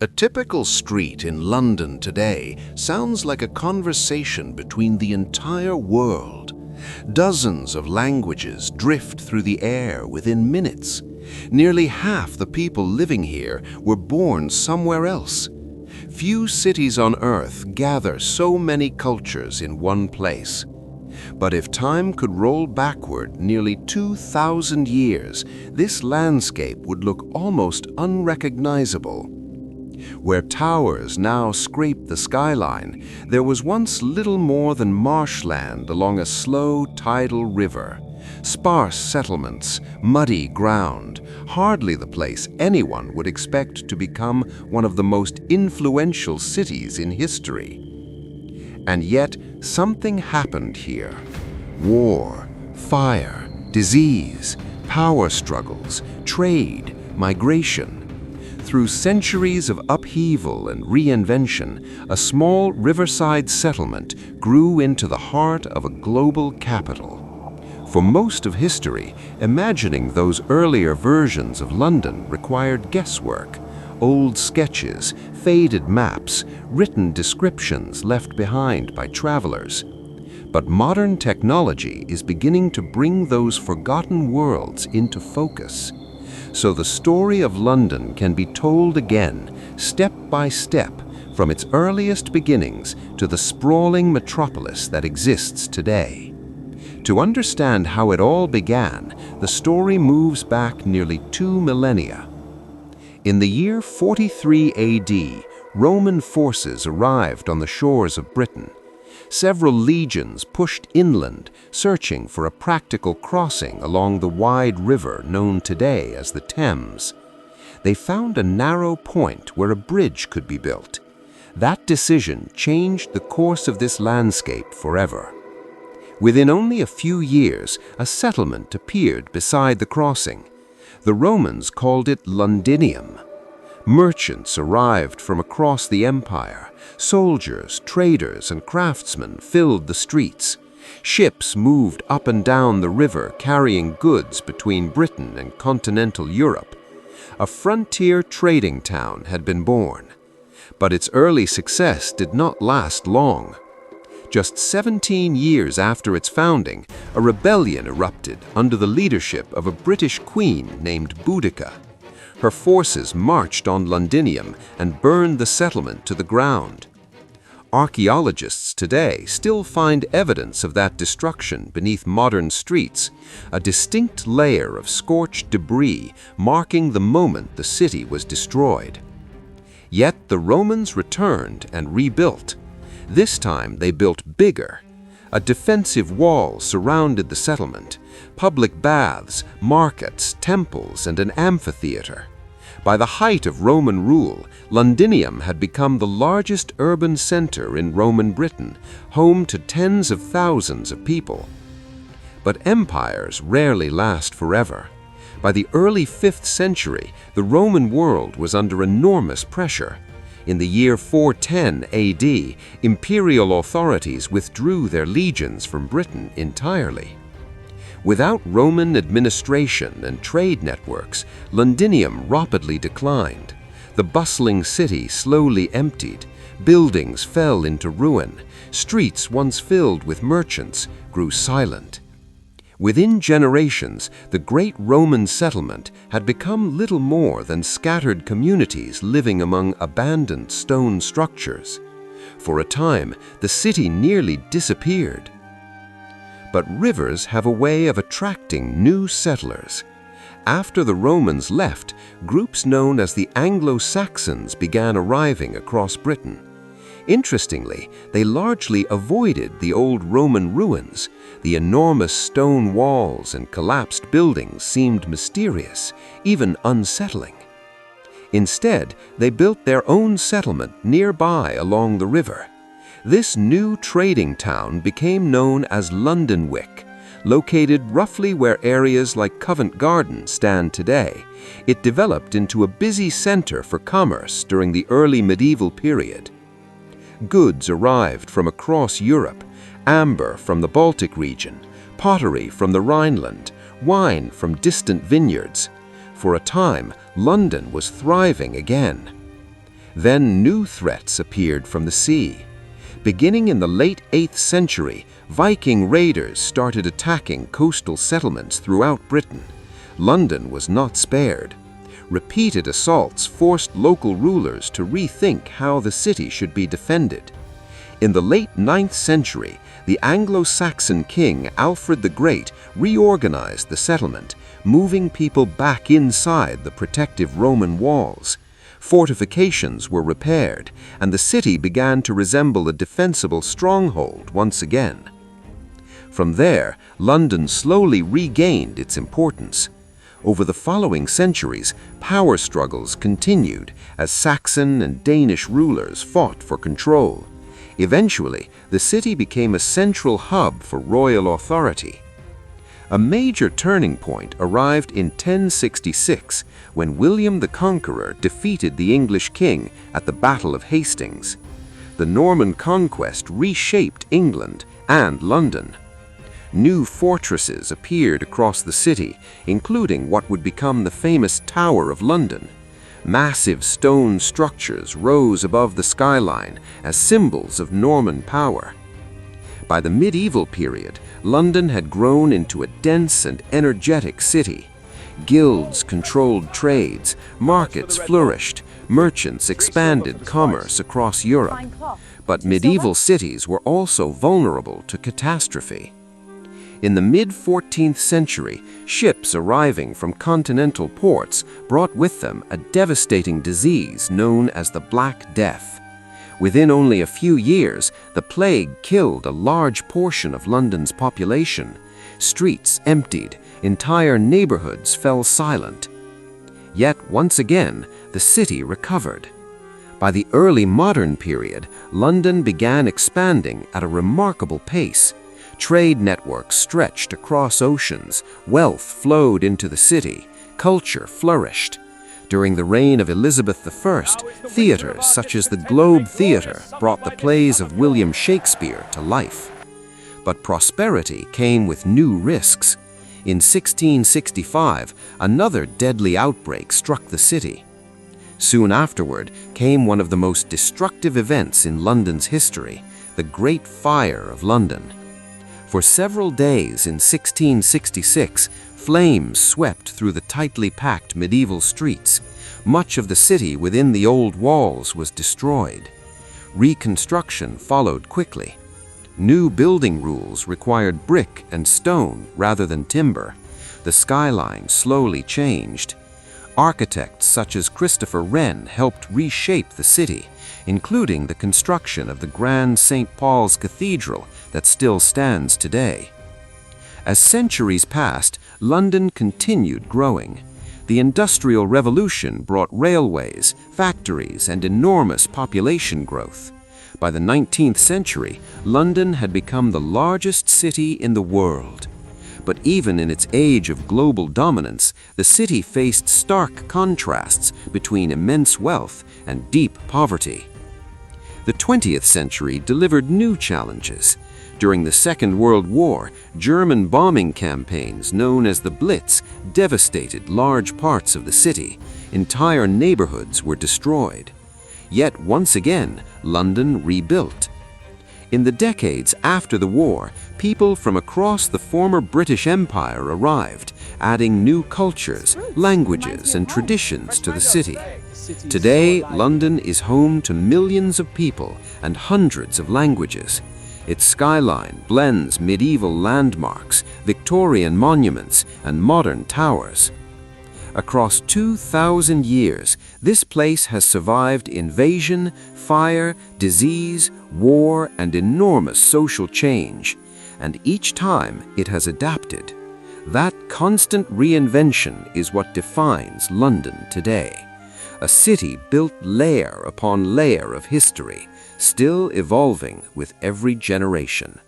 A typical street in London today sounds like a conversation between the entire world. Dozens of languages drift through the air within minutes. Nearly half the people living here were born somewhere else. Few cities on Earth gather so many cultures in one place. But if time could roll backward nearly 2,000 years, this landscape would look almost unrecognizable. Where towers now scrape the skyline, there was once little more than marshland along a slow tidal river. Sparse settlements, muddy ground, hardly the place anyone would expect to become one of the most influential cities in history. And yet, something happened here. War, fire, disease, power struggles, trade, migration. Through centuries of upheaval and reinvention, a small riverside settlement grew into the heart of a global capital. For most of history, imagining those earlier versions of London required guesswork. Old sketches, faded maps, written descriptions left behind by travelers. But modern technology is beginning to bring those forgotten worlds into focus. So the story of London can be told again, step by step, from its earliest beginnings to the sprawling metropolis that exists today. To understand how it all began, the story moves back nearly 2 millennia. In the year 43 AD, Roman forces arrived on the shores of Britain. Several legions pushed inland, searching for a practical crossing along the wide river known today as the Thames. They found a narrow point where a bridge could be built. That decision changed the course of this landscape forever. Within only a few years, a settlement appeared beside the crossing. The Romans called it Londinium. Merchants arrived from across the empire. Soldiers, traders, and craftsmen filled the streets. Ships moved up and down the river carrying goods between Britain and continental Europe. A frontier trading town had been born. But its early success did not last long. Just 17 years after its founding, a rebellion erupted under the leadership of a British queen named Boudicca. Her forces marched on Londinium and burned the settlement to the ground. Archaeologists today still find evidence of that destruction beneath modern streets, a distinct layer of scorched debris marking the moment the city was destroyed. Yet the Romans returned and rebuilt. This time they built bigger. A defensive wall surrounded the settlement, public baths, markets, temples, and an amphitheater. By the height of Roman rule, Londinium had become the largest urban center in Roman Britain, home to tens of thousands of people. But empires rarely last forever. By the early 5th century, the Roman world was under enormous pressure. In the year 410 AD, imperial authorities withdrew their legions from Britain entirely. Without Roman administration and trade networks, Londinium rapidly declined. The bustling city slowly emptied, buildings fell into ruin, streets once filled with merchants grew silent. Within generations, the great Roman settlement had become little more than scattered communities living among abandoned stone structures. For a time, the city nearly disappeared. But rivers have a way of attracting new settlers. After the Romans left, groups known as the Anglo-Saxons began arriving across Britain. Interestingly, they largely avoided the old Roman ruins. The enormous stone walls and collapsed buildings seemed mysterious, even unsettling. Instead, they built their own settlement nearby along the river. This new trading town became known as Londonwick. Located roughly where areas like Covent Garden stand today, it developed into a busy center for commerce during the early medieval period. Goods arrived from across Europe, amber from the Baltic region, pottery from the Rhineland, wine from distant vineyards. For a time, London was thriving again. Then new threats appeared from the sea. Beginning in the late 8th century, Viking raiders started attacking coastal settlements throughout Britain. London was not spared. Repeated assaults forced local rulers to rethink how the city should be defended. In the late 9th century, the Anglo-Saxon king Alfred the Great reorganized the settlement, moving people back inside the protective Roman walls. Fortifications were repaired, and the city began to resemble a defensible stronghold once again. From there, London slowly regained its importance. Over the following centuries, power struggles continued as Saxon and Danish rulers fought for control. Eventually, the city became a central hub for royal authority. A major turning point arrived in 1066 when William the Conqueror defeated the English king at the Battle of Hastings. The Norman conquest reshaped England and London. New fortresses appeared across the city, including what would become the famous Tower of London. Massive stone structures rose above the skyline as symbols of Norman power. By the medieval period, London had grown into a dense and energetic city. Guilds controlled trades, markets flourished, merchants expanded commerce across Europe. But medieval cities were also vulnerable to catastrophe. In the mid-14th century, ships arriving from continental ports brought with them a devastating disease known as the Black Death. Within only a few years, the plague killed a large portion of London's population. Streets emptied, entire neighborhoods fell silent. Yet once again, the city recovered. By the early modern period, London began expanding at a remarkable pace. Trade networks stretched across oceans, wealth flowed into the city, culture flourished. During the reign of Elizabeth I, theaters such as the Globe Theatre brought the plays of William Shakespeare to life. But prosperity came with new risks. In 1665, another deadly outbreak struck the city. Soon afterward came one of the most destructive events in London's history, the Great Fire of London. For several days in 1666, flames swept through the tightly packed medieval streets. Much of the city within the old walls was destroyed. Reconstruction followed quickly. New building rules required brick and stone rather than timber. The skyline slowly changed. Architects such as Christopher Wren helped reshape the city, including the construction of the Grand St. Paul's Cathedral that still stands today. As centuries passed, London continued growing. The Industrial Revolution brought railways, factories, and enormous population growth. By the 19th century, London had become the largest city in the world. But even in its age of global dominance, the city faced stark contrasts between immense wealth and deep poverty. The 20th century delivered new challenges. During the Second World War, German bombing campaigns known as the Blitz devastated large parts of the city. Entire neighborhoods were destroyed. Yet once again, London rebuilt. In the decades after the war, people from across the former British Empire arrived, adding new cultures, languages, and traditions to the city. Today, London is home to millions of people and hundreds of languages. Its skyline blends medieval landmarks, Victorian monuments, and modern towers. Across 2,000 years, this place has survived invasion, fire, disease, war, and enormous social change. And each time it has adapted. That constant reinvention is what defines London today. A city built layer upon layer of history, still evolving with every generation.